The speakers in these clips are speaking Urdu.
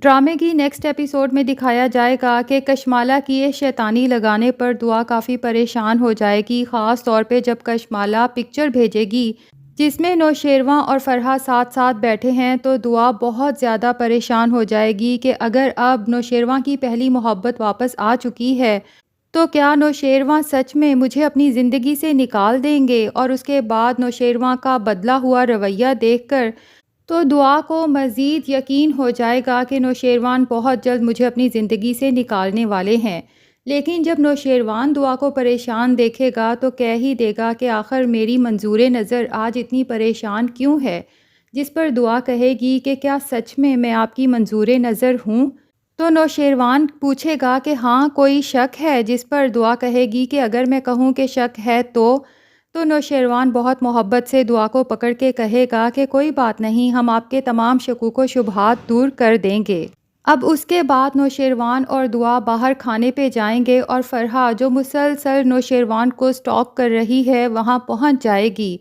ڈرامے کی نیکسٹ ایپیسوڈ میں دکھایا جائے گا کہ کشمالہ کی یہ شیطانی لگانے پر دعا کافی پریشان ہو جائے گی، خاص طور پہ جب کشمالہ پکچر بھیجے گی جس میں نوشیروان اور فرحہ ساتھ ساتھ بیٹھے ہیں، تو دعا بہت زیادہ پریشان ہو جائے گی کہ اگر اب نوشیروان کی پہلی محبت واپس آ چکی ہے تو کیا نوشیروان سچ میں مجھے اپنی زندگی سے نکال دیں گے؟ اور اس کے بعد نوشیروان کا بدلا ہوا رویہ دیکھ کر تو دعا کو مزید یقین ہو جائے گا کہ نوشیروان بہت جلد مجھے اپنی زندگی سے نکالنے والے ہیں۔ لیکن جب نوشیروان دعا کو پریشان دیکھے گا تو کہہ ہی دے گا کہ آخر میری منظور نظر آج اتنی پریشان کیوں ہے، جس پر دعا کہے گی کہ کیا سچ میں آپ کی منظور نظر ہوں؟ تو نوشیروان پوچھے گا کہ ہاں کوئی شک ہے، جس پر دعا کہے گی کہ اگر میں کہوں کہ شک ہے تو نوشیروان بہت محبت سے دعا کو پکڑ کے کہے گا کہ کوئی بات نہیں، ہم آپ کے تمام شکوک و شبہات دور کر دیں گے۔ اب اس کے بعد نوشیروان اور دعا باہر کھانے پہ جائیں گے اور فرحہ جو مسلسل نوشیروان کو سٹاک کر رہی ہے وہاں پہنچ جائے گی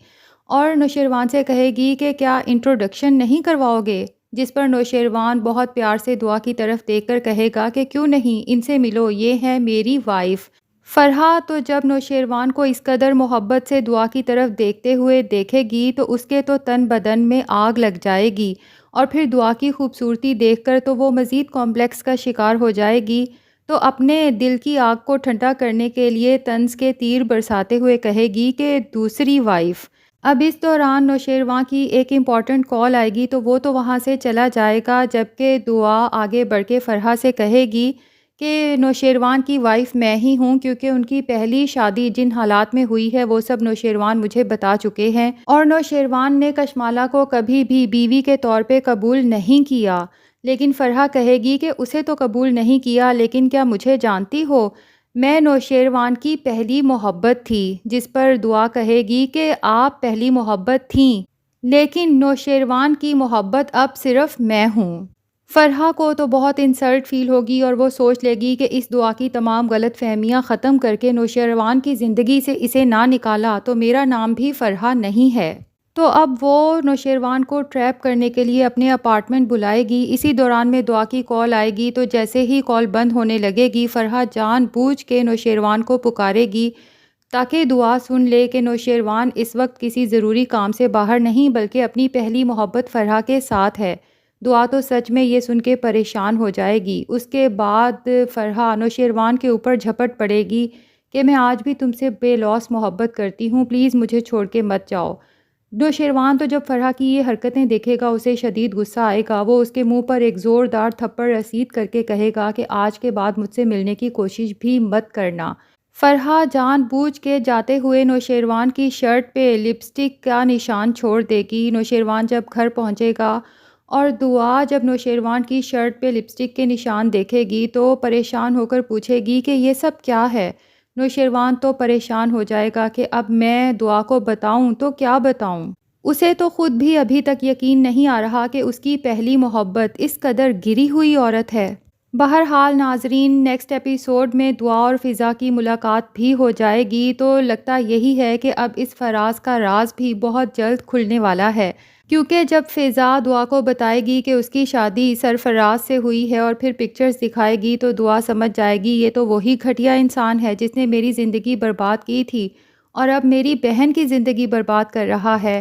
اور نوشیروان سے کہے گی کہ کیا انٹروڈکشن نہیں کرواؤ گے، جس پر نوشیروان بہت پیار سے دعا کی طرف دیکھ کر کہے گا کہ کیوں نہیں، ان سے ملو، یہ ہے میری وائف۔ فرحہ تو جب نوشیروان کو اس قدر محبت سے دعا کی طرف دیکھتے ہوئے دیکھے گی تو اس کے تو تن بدن میں آگ لگ جائے گی، اور پھر دعا کی خوبصورتی دیکھ کر تو وہ مزید کمپلیکس کا شکار ہو جائے گی، تو اپنے دل کی آگ کو ٹھنڈا کرنے کے لیے طنز کے تیر برساتے ہوئے کہے گی کہ دوسری وائف۔ اب اس دوران نوشیروان کی ایک امپورٹنٹ کال آئے گی تو وہ تو وہاں سے چلا جائے گا، جبکہ دعا آگے بڑھ کے فرحہ سے کہے گی کہ نوشیروان کی وائف میں ہی ہوں، کیونکہ ان کی پہلی شادی جن حالات میں ہوئی ہے وہ سب نوشیروان مجھے بتا چکے ہیں، اور نوشیروان نے کشمالہ کو کبھی بھی بیوی کے طور پہ قبول نہیں کیا۔ لیکن فرحہ کہے گی کہ اسے تو قبول نہیں کیا، لیکن کیا مجھے جانتی ہو، میں نوشیروان کی پہلی محبت تھی، جس پر دعا کہے گی کہ آپ پہلی محبت تھیں، لیکن نوشیروان کی محبت اب صرف میں ہوں۔ فرحہ کو تو بہت انسلٹ فیل ہوگی اور وہ سوچ لے گی کہ اس دعا کی تمام غلط فہمیاں ختم کر کے نوشیروان کی زندگی سے اسے نہ نکالا تو میرا نام بھی فرحہ نہیں ہے۔ تو اب وہ نوشیروان کو ٹریپ کرنے کے لیے اپنے اپارٹمنٹ بلائے گی۔ اسی دوران میں دعا کی کال آئے گی تو جیسے ہی کال بند ہونے لگے گی فرحہ جان بوجھ کے نوشیروان کو پکارے گی تاکہ دعا سن لے کہ نوشیروان اس وقت کسی ضروری کام سے باہر نہیں بلکہ اپنی پہلی محبت فرحہ کے ساتھ ہے۔ دعا تو سچ میں یہ سن کے پریشان ہو جائے گی۔ اس کے بعد فرحہ نوشیروان کے اوپر جھپٹ پڑے گی کہ میں آج بھی تم سے بے لوث محبت کرتی ہوں، پلیز مجھے چھوڑ کے مت جاؤ۔ نوشیروان تو جب فرحہ کی یہ حرکتیں دیکھے گا اسے شدید غصہ آئے گا، وہ اس کے منہ پر ایک زوردار تھپڑ رسید کر کے کہے گا کہ آج کے بعد مجھ سے ملنے کی کوشش بھی مت کرنا۔ فرحہ جان بوجھ کے جاتے ہوئے نوشیروان کی شرٹ پہ لپسٹک کا نشان چھوڑ دے گی۔ نوشیروان جب گھر پہنچے گا اور دعا جب نوشیروان کی شرٹ پہ لپسٹک کے نشان دیکھے گی تو پریشان ہو کر پوچھے گی کہ یہ سب کیا ہے۔ نوشیروان تو پریشان ہو جائے گا کہ اب میں دعا کو بتاؤں تو کیا بتاؤں، اسے تو خود بھی ابھی تک یقین نہیں آ رہا کہ اس کی پہلی محبت اس قدر گری ہوئی عورت ہے۔ بہرحال ناظرین، نیکسٹ ایپیسوڈ میں دعا اور فضا کی ملاقات بھی ہو جائے گی، تو لگتا یہی ہے کہ اب اس فراز کا راز بھی بہت جلد کھلنے والا ہے، کیونکہ جب فضا دعا کو بتائے گی کہ اس کی شادی سرفراز سے ہوئی ہے اور پھر پکچرز دکھائے گی تو دعا سمجھ جائے گی یہ تو وہی گھٹیا انسان ہے جس نے میری زندگی برباد کی تھی اور اب میری بہن کی زندگی برباد کر رہا ہے۔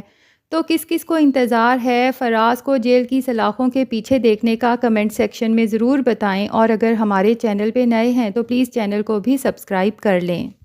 تو کس کس کو انتظار ہے فراز کو جیل کی سلاخوں کے پیچھے دیکھنے کا، کمنٹ سیکشن میں ضرور بتائیں، اور اگر ہمارے چینل پہ نئے ہیں تو پلیز چینل کو بھی سبسکرائب کر لیں۔